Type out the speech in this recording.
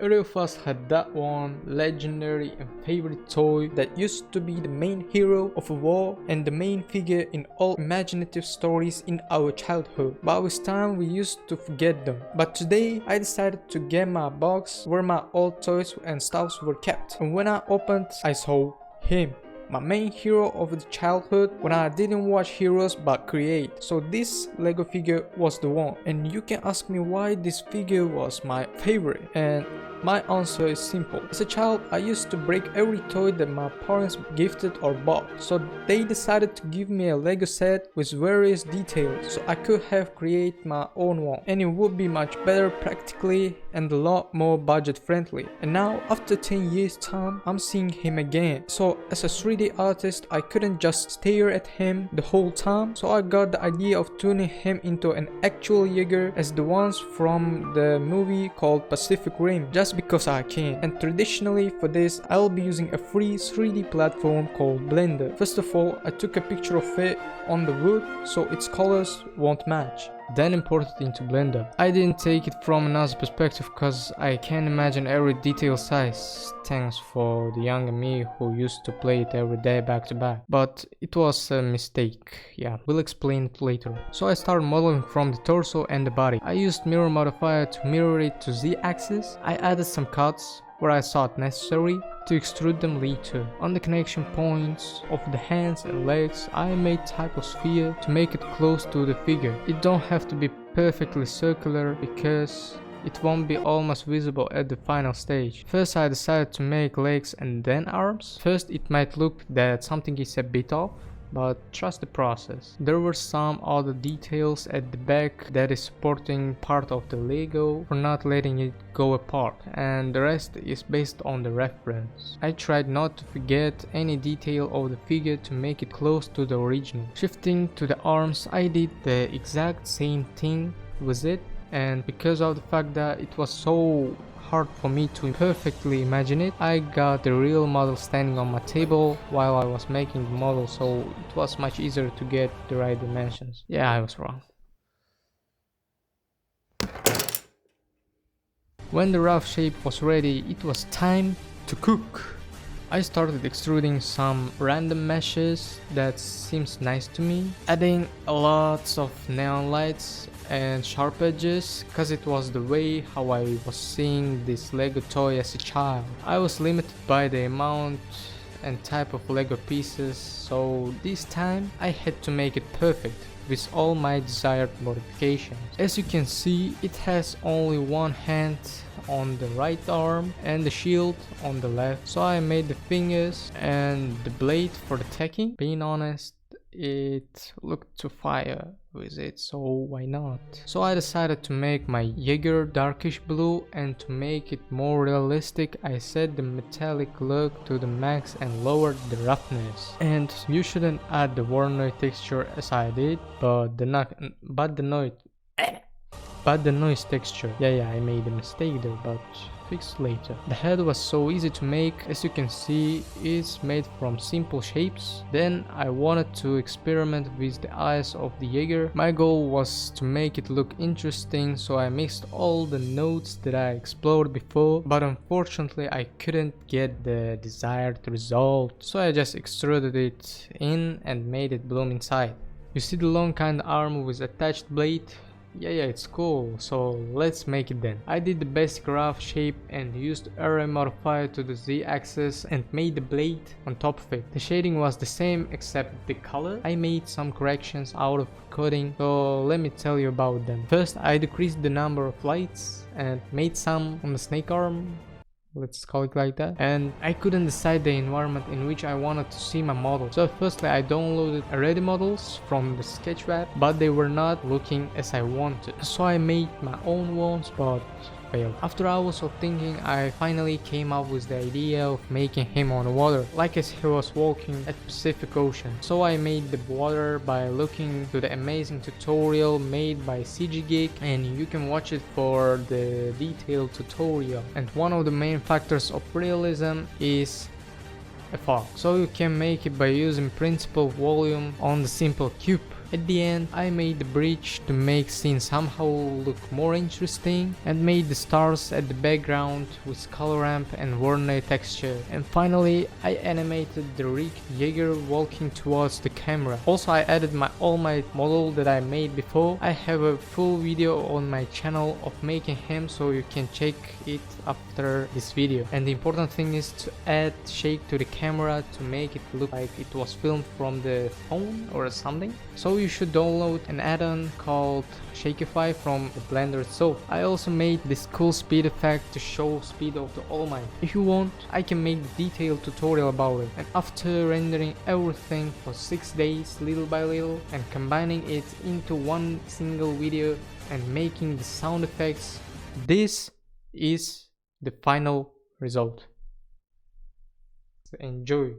Every of us had that one legendary and favorite toy that used to be the main hero of a war and the main figure in all imaginative stories in our childhood. But with time we used to forget them. But today I decided to get my box where my old toys and stuffs were kept. And when I opened, I saw him. My main hero of the childhood when I didn't watch heroes but create. So this Lego figure was the one. And you can ask me why this figure was my favorite. And my answer is simple. As a child, I used to break every toy that my parents gifted or bought. So they decided to give me a Lego set with various details so I could have created my own one. And it would be much better practically and a lot more budget friendly. And now after 10 years time, I'm seeing him again. So as a 3D artist, I couldn't just stare at him the whole time. So I got the idea of turning him into an actual Jaeger as the ones from the movie called Pacific Rim. Just because I can. And traditionally for this I'll be using a free 3D platform called Blender. First of all, I took a picture of it on the wood so its colors won't match. Then imported it into Blender. I didn't take it from another perspective because I can't imagine every detail size. Thanks for the younger me who used to play it every day back to back. But it was a mistake. Yeah, we'll explain it later. So I started modeling from the torso and the body. I used mirror modifier to mirror it to Z-axis. I added some cuts where I thought necessary to extrude them later. On the connection points of the hands and legs, I made type of sphere to make it close to the figure. It don't have to be perfectly circular because it won't be almost visible at the final stage. First I decided to make legs and then arms. First it might look that something is a bit off, but trust the process. There were some other details at the back that is supporting part of the Lego for not letting it go apart, and the rest is based on the reference. I tried not to forget any detail of the figure to make it close to the original. Shifting to the arms, I did the exact same thing with it, and because of the fact that it was so hard for me to perfectly imagine it, I got the real model standing on my table while I was making the model, so it was much easier to get the right dimensions. Yeah, I was wrong. When the rough shape was ready, it was time to cook. I started extruding some random meshes that seems nice to me, adding lots of neon lights and sharp edges cause it was the way how I was seeing this Lego toy as a child. I was limited by the amount and type of Lego pieces, so this time I had to make it perfect with all my desired modifications. As you can see, it has only one hand on the right arm and the shield on the left, so I made the fingers and the blade for the tacking. Being honest, it looked too fire with it, so why not? So I decided to make my Jaeger darkish blue, and to make it more realistic I set the metallic look to the max and lowered the roughness. And you shouldn't add the Warnoy texture as I did, but the noise texture. Yeah, I made a mistake there, but fixed later. The head was so easy to make. As you can see, it's made from simple shapes. Then I wanted to experiment with the eyes of the Jaeger. My goal was to make it look interesting, so I mixed all the notes that I explored before, but unfortunately I couldn't get the desired result, so I just extruded it in and made it bloom inside. You see the long kind of arm with attached blade? Yeah, it's cool, so let's make it then. I did the basic rough shape and used array modifier to the Z-axis and made the blade on top of it. The shading was the same except the color. I made some corrections out of coding, so let me tell you about them. First, I decreased the number of lights and made some on the snake arm. Let's call it like that. And I couldn't decide the environment in which I wanted to see my model. So firstly I downloaded already models from the Sketchweb, but they were not looking as I wanted. So I made my own ones, but failed. After hours of thinking, I finally came up with the idea of making him on water, like as he was walking at Pacific Ocean. So I made the water by looking to the amazing tutorial made by CG Geek, and you can watch it for the detailed tutorial. And one of the main factors of realism is a fog. So you can make it by using principal volume on the simple cube. At the end, I made the bridge to make scene somehow look more interesting and made the stars at the background with color ramp and Warner texture. And finally, I animated the Mecha Jeager walking towards the camera. Also, I added all my model that I made before. I have a full video on my channel of making him, so you can check it after this video. And the important thing is to add shake to the camera to make it look like it was filmed from the phone or something. So you should download an add-on called Shakeify from the Blender itself. I also made this cool speed effect to show speed of the All Might. If you want, I can make the detailed tutorial about it. And after rendering everything for 6 days little by little and combining it into one single video and making the sound effects, this is the final result. So enjoy.